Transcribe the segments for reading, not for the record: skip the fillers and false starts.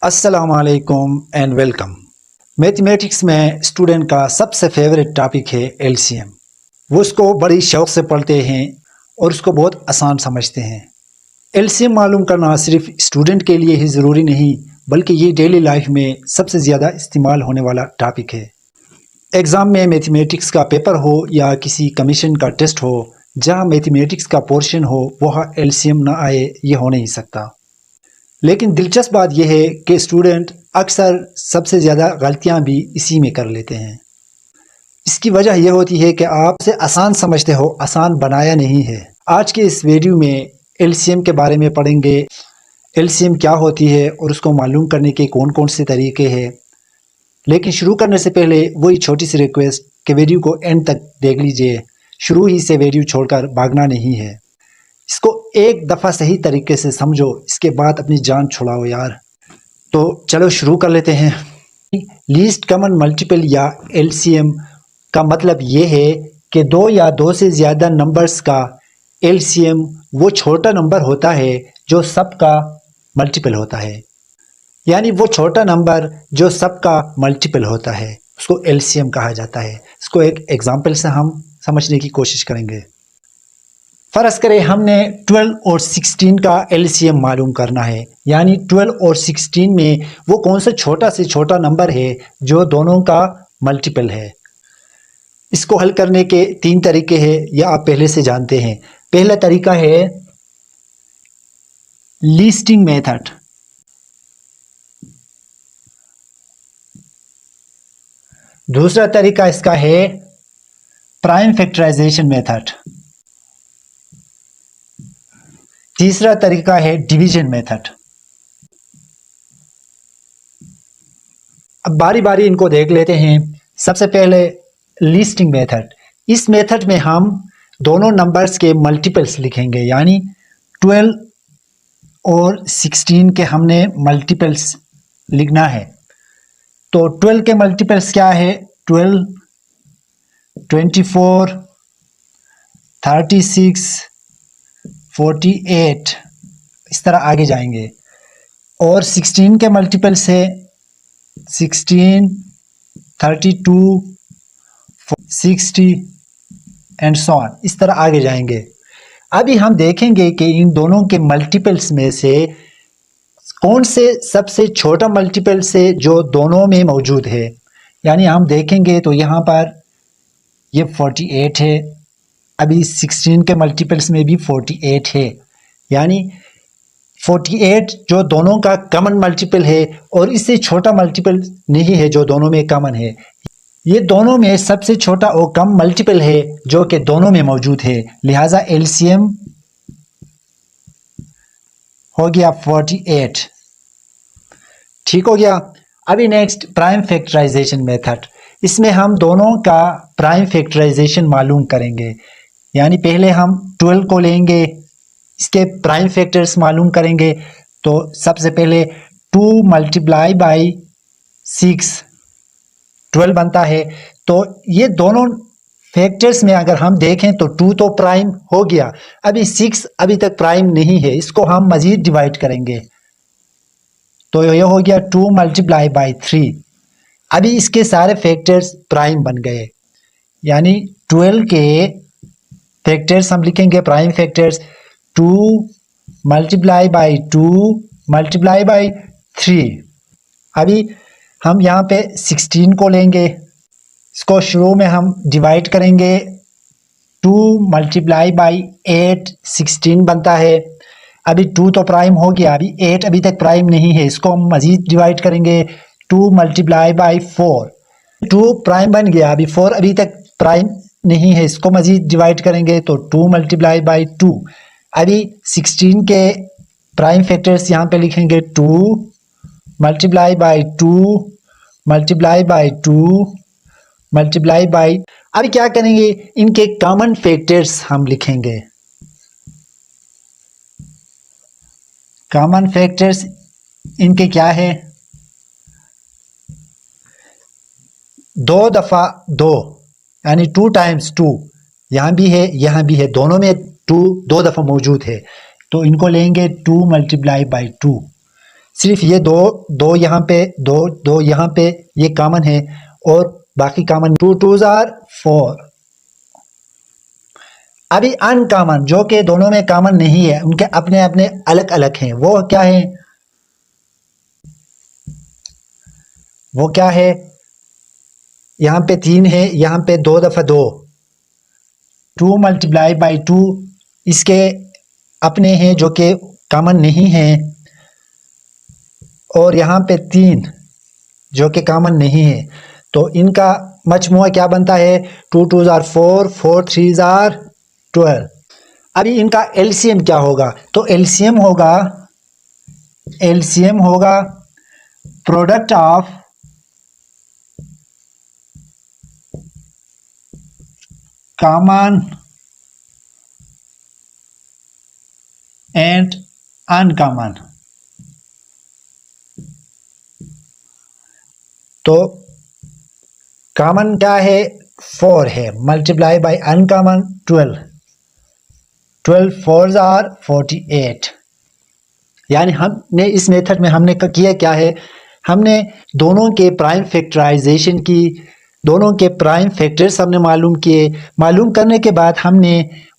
अस्सलाम वालेकुम and welcome. Mathematics में स्टूडेंट का सबसे फेवरेट टॉपिक है एलसीएम। वो उसको बड़ी शौक से पढ़ते हैं और उसको बहुत आसान समझते हैं। एलसीएम मालूम करना सिर्फ स्टूडेंट के लिए ही ज़रूरी नहीं, बल्कि ये डेली लाइफ में सबसे ज़्यादा इस्तेमाल होने वाला टॉपिक है। एग्ज़ाम में मैथमेटिक्स का पेपर हो या किसी कमीशन का टेस्ट हो, जहाँ मैथमेटिक्स का पोर्शन हो वहाँ एलसीएम ना आए, ये हो नहीं सकता। लेकिन दिलचस्प बात यह है कि स्टूडेंट अक्सर सबसे ज़्यादा गलतियां भी इसी में कर लेते हैं। इसकी वजह यह होती है कि आप इसे आसान समझते हो, आसान बनाया नहीं है। आज के इस वीडियो में एलसीएम के बारे में पढ़ेंगे। एलसीएम क्या होती है और उसको मालूम करने के कौन कौन से तरीके हैं। लेकिन शुरू करने से पहले वही छोटी सी रिक्वेस्ट कि वीडियो को एंड तक देख लीजिए। शुरू ही से वीडियो छोड़कर भागना नहीं है। इसको एक दफ़ा सही तरीके से समझो, इसके बाद अपनी जान छुड़ाओ यार। तो चलो शुरू कर लेते हैं। लीस्ट कॉमन मल्टीपल या एलसीएम का मतलब ये है कि दो या दो से ज़्यादा नंबर्स का एलसीएम वो छोटा नंबर होता है जो सबका मल्टीपल होता है। यानी वो छोटा नंबर जो सबका मल्टीपल होता है उसको एलसीएम कहा जाता है। इसको एक एग्जांपल से हम समझने की कोशिश करेंगे। फ़र्ज़ करें हमने 12 और 16 का एलसीएम मालूम करना है, यानी 12 और 16 में वो कौन सा छोटा से छोटा नंबर है जो दोनों का मल्टीपल है। इसको हल करने के तीन तरीके हैं, यह आप पहले से जानते हैं। पहला तरीका है लीस्टिंग मेथड। दूसरा तरीका इसका है प्राइम फैक्टराइजेशन मेथड। तीसरा तरीका है डिवीजन मेथड। अब बारी बारी इनको देख लेते हैं। सबसे पहले लिस्टिंग मेथड। इस मेथड में हम दोनों नंबर्स के मल्टीपल्स लिखेंगे, यानी 12 और 16 के हमने मल्टीपल्स लिखना है। तो 12 के मल्टीपल्स क्या है? 12, 24, 36, 48, इस तरह आगे जाएंगे। और 16 के मल्टीपल्स है 16, 32, 60 एंड सो ऑन, इस तरह आगे जाएंगे। अभी हम देखेंगे कि इन दोनों के मल्टीपल्स में से कौन से सबसे छोटा मल्टीपल से जो दोनों में मौजूद है। यानी हम देखेंगे तो यहाँ पर ये 48 है। अभी 16 के मल्टीपल्स में भी 48 है, यानी 48 जो दोनों का कॉमन मल्टीपल है और इससे छोटा मल्टीपल नहीं है जो दोनों में कॉमन है। ये दोनों में सबसे छोटा और कम मल्टीपल है जो कि दोनों में मौजूद है। लिहाजा एलसीएम हो गया 48। ठीक हो गया। अभी नेक्स्ट प्राइम फैक्टराइजेशन मेथड। इसमें हम दोनों का प्राइम फैक्टराइजेशन मालूम करेंगे। यानी पहले हम 12 को लेंगे, इसके प्राइम फैक्टर्स मालूम करेंगे। तो सबसे पहले 2 मल्टीप्लाई बाई 6 12 बनता है। तो ये दोनों फैक्टर्स में अगर हम देखें तो 2 तो प्राइम हो गया, अभी 6 अभी तक प्राइम नहीं है, इसको हम मजीद डिवाइड करेंगे। तो ये हो गया 2 मल्टीप्लाई बाई 3। अभी इसके सारे फैक्टर्स प्राइम बन गए, यानी 12 के फैक्टर्स हम लिखेंगे prime factors 2 multiply by 2 multiply by 3। अभी हम यहाँ पे 16 को लेंगे, इसको शुरू में हम डिवाइड करेंगे। 2 मल्टीप्लाई बाई 8 16 बनता है। अभी 2 तो प्राइम हो गया, अभी 8 अभी तक प्राइम नहीं है, इसको हम मजीद डिवाइड करेंगे। 2 मल्टीप्लाई बाई 4 2 प्राइम बन गया, अभी 4 अभी तक प्राइम नहीं है, इसको मजीद डिवाइड करेंगे तो 2 मल्टीप्लाई बाई 2। अभी 16 के प्राइम फैक्टर्स यहाँ पे लिखेंगे 2 multiply by 2 multiply by 2 multiply by. अभी क्या करेंगे, इनके कॉमन फैक्टर्स हम लिखेंगे। कॉमन फैक्टर्स इनके क्या है? 2 दफ़ा 2 यानी 2 टाइम्स 2, यहाँ भी है यहाँ भी है, दोनों में 2 दफ़ा मौजूद है। तो इनको लेंगे 2 मल्टीप्लाई बाई 2। सिर्फ ये दो यहाँ पे, दो यहाँ पे, ये कॉमन है और बाकी कॉमन। 2 2s are 4। अभी अनकॉमन जो कि दोनों में कॉमन नहीं है, उनके अपने अपने अलग अलग हैं, वो क्या है? वो क्या है? यहाँ पे 3 है, यहाँ पे 2 दफा 2, 2 मल्टीप्लाई बाई 2 इसके अपने हैं जो कि कॉमन नहीं है, और यहाँ पे 3 जो कि कॉमन नहीं है, तो इनका मजमुआ क्या बनता है? 2 2s आर 4, 4 3s आर 12। अभी इनका एलसीएम क्या होगा? तो एलसीएम होगा product of common and uncommon. तो कॉमन क्या है? 4 है, multiply by uncommon 12, 12 4s are 48। यानी हमने इस मेथड में हमने किया क्या है? हमने दोनों के प्राइम फैक्टराइजेशन की, दोनों के प्राइम फैक्टर्स हमने मालूम किए। मालूम करने के बाद हमने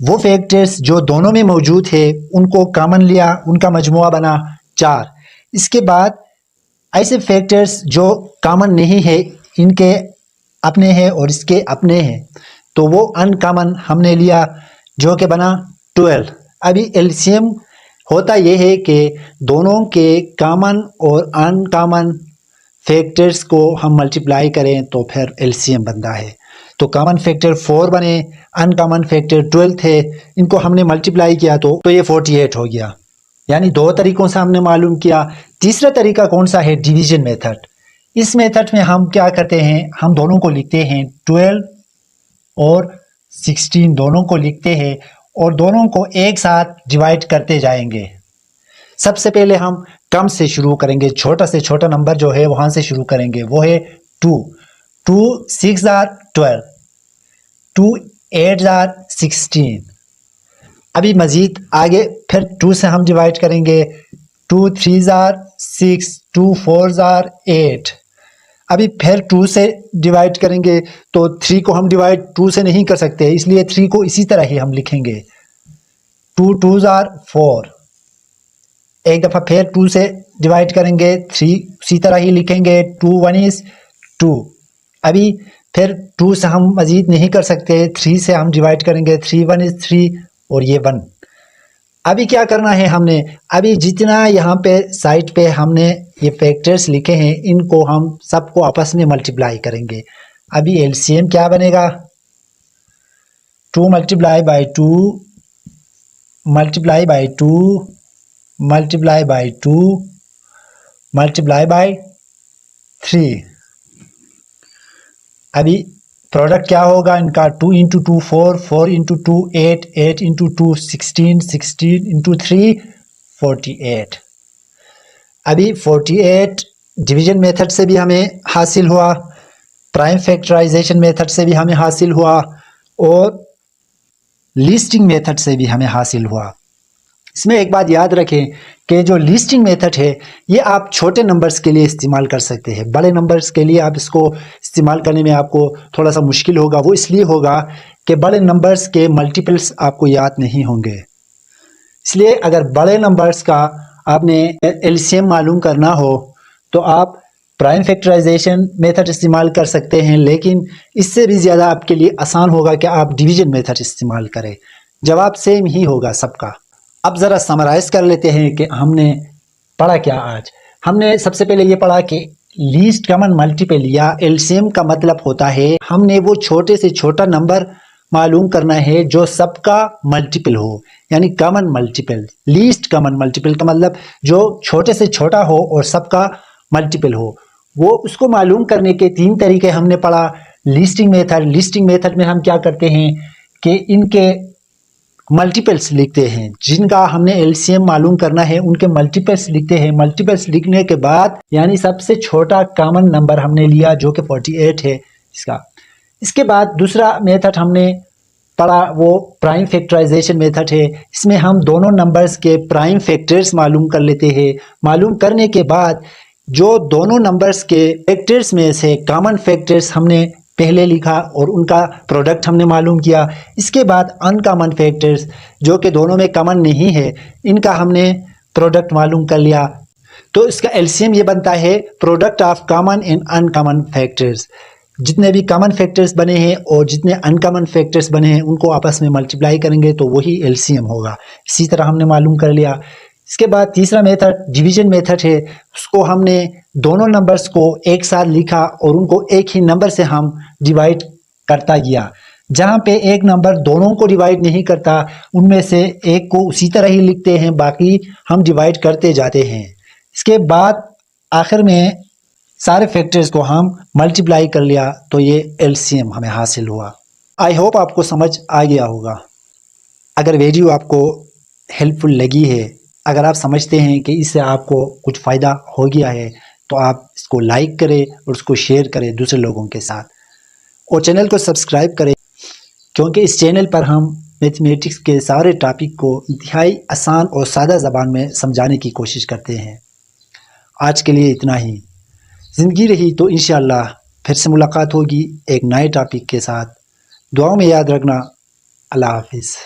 वो फैक्टर्स जो दोनों में मौजूद है उनको कॉमन लिया, उनका मजमुआ बना 4। इसके बाद ऐसे फैक्टर्स जो कॉमन नहीं है, इनके अपने हैं और इसके अपने हैं, तो वो अनकॉमन हमने लिया जो कि बना 12। अभी एलसीएम होता यह है कि दोनों के कॉमन और अनकॉमन फैक्टर्स को हम मल्टीप्लाई करें तो फिर एलसीएम बनता है। तो कॉमन फैक्टर 4 बने, अनकॉमन फैक्टर 12 थे, इनको हमने मल्टीप्लाई किया तो ये 48 हो गया। यानी 2 तरीकों से हमने मालूम किया। तीसरा तरीका कौन सा है? Division method. इस मेथड में हम क्या करते हैं? हम दोनों को लिखते हैं, 12 और 16 दोनों को लिखते हैं और दोनों को एक साथ डिवाइड करते जाएंगे। सबसे पहले हम कम से शुरू करेंगे, छोटा से छोटा नंबर जो है वहां से शुरू करेंगे, वो है 2। 2 6 आर 12, 2 8 आर 16। अभी मजीद आगे फिर 2 से हम डिवाइड करेंगे, 2 3s आर 6, 2 4s आर 8। अभी फिर 2 से डिवाइड करेंगे तो 3 को हम डिवाइड 2 से नहीं कर सकते, इसलिए 3 को इसी तरह ही हम लिखेंगे, 2 2s आर 4। एक दफ़ा फिर 2 से डिवाइड करेंगे, 3 उसी तरह ही लिखेंगे, 2 1 is 2। अभी फिर 2 से हम मजीद नहीं कर सकते, 3 से हम डिवाइड करेंगे, 3 1 is 3 और ये 1। अभी क्या करना है हमने? अभी जितना यहाँ पे साइड पे हमने ये फैक्टर्स लिखे हैं, इनको हम सबको आपस में मल्टीप्लाई करेंगे। अभी एलसीएम क्या बनेगा? 2 multiply by 2 multiply by 2 multiply by 2 multiply by 3। अभी प्रोडक्ट क्या होगा इनका? 2 इंटू 2 4, 4 इंटू 2 8, 8 इंटू 2 16, 16 इंटू 3 48। अभी 48 डिवीजन मेथड से भी हमें हासिल हुआ, प्राइम फैक्टराइजेशन मेथड से भी हमें हासिल हुआ और लिस्टिंग मेथड से भी हमें हासिल हुआ। इसमें एक बात याद रखें कि जो लिस्टिंग मेथड है ये आप छोटे नंबर्स के लिए इस्तेमाल कर सकते हैं, बड़े नंबर्स के लिए आप इसको इस्तेमाल करने में आपको थोड़ा सा मुश्किल होगा। वो इसलिए होगा कि बड़े नंबर्स के मल्टीपल्स आपको याद नहीं होंगे, इसलिए अगर बड़े नंबर्स का आपने एलसीएम मालूम करना हो तो आप प्राइम फैक्टराइजेशन मेथड इस्तेमाल कर सकते हैं, लेकिन इससे भी ज़्यादा आपके लिए आसान होगा कि आप डिवीजन मेथड इस्तेमाल करें। जवाब सेम ही होगा सबका। अब ज़रा समराइज़ कर लेते हैं कि हमने पढ़ा क्या आज। हमने सबसे पहले ये पढ़ा कि लीस्ट कॉमन मल्टीपल या एलसीएम का मतलब होता है हमने वो छोटे से छोटा नंबर मालूम करना है जो सबका मल्टीपल हो, यानी common multiple. Least common multiple का मतलब जो छोटे से छोटा हो और सबका मल्टीपल हो। वो उसको मालूम करने के 3 तरीके हमने पढ़ा। लिस्टिंग मेथड में हम क्या करते हैं कि इनके मल्टीपल्स लिखते हैं, जिनका हमने एलसीएम मालूम करना है उनके मल्टीपल्स लिखते हैं। मल्टीपल्स लिखने के बाद यानी सबसे छोटा कॉमन नंबर हमने लिया जो कि 48 है इसका। इसके बाद दूसरा मेथड हमने पढ़ा वो प्राइम फैक्टराइजेशन मेथड है। इसमें हम दोनों नंबर्स के प्राइम फैक्टर्स मालूम कर लेते हैं। मालूम करने के बाद जो दोनों नंबर्स के फैक्टर्स में से कॉमन फैक्टर्स हमने पहले लिखा और उनका प्रोडक्ट हमने मालूम किया। इसके बाद अनकॉमन फैक्टर्स जो कि दोनों में कॉमन नहीं है, इनका हमने प्रोडक्ट मालूम कर लिया। तो इसका एलसीएम ये बनता है product of common and uncommon factors. जितने भी कॉमन फैक्टर्स बने हैं और जितने अनकॉमन फैक्टर्स बने हैं उनको आपस में मल्टीप्लाई करेंगे तो वही एलसीएम होगा। इसी तरह हमने मालूम कर लिया। इसके बाद तीसरा मेथड डिवीजन मेथड है। उसको हमने दोनों नंबर्स को एक साथ लिखा और उनको एक ही नंबर से हम डिवाइड करता गया। जहाँ पे एक नंबर दोनों को डिवाइड नहीं करता, उनमें से एक को उसी तरह ही लिखते हैं, बाकी हम डिवाइड करते जाते हैं। इसके बाद आखिर में सारे फैक्टर्स को हम मल्टीप्लाई कर लिया तो ये एलसीएम हमें हासिल हुआ। आई होप आपको समझ आ गया होगा। अगर वीडियो आपको हेल्पफुल लगी है, अगर आप समझते हैं कि इससे आपको कुछ फ़ायदा हो गया है, तो आप इसको लाइक करें और उसको शेयर करें दूसरे लोगों के साथ, और चैनल को सब्सक्राइब करें, क्योंकि इस चैनल पर हम मैथमेटिक्स के सारे टॉपिक को इंतहाई आसान और सादा ज़बान में समझाने की कोशिश करते हैं। आज के लिए इतना ही। ज़िंदगी रही तो इंशाअल्लाह फिर से मुलाकात होगी एक नए टॉपिक के साथ। दुआओं में याद रखना। अल्लाह हाफिज़।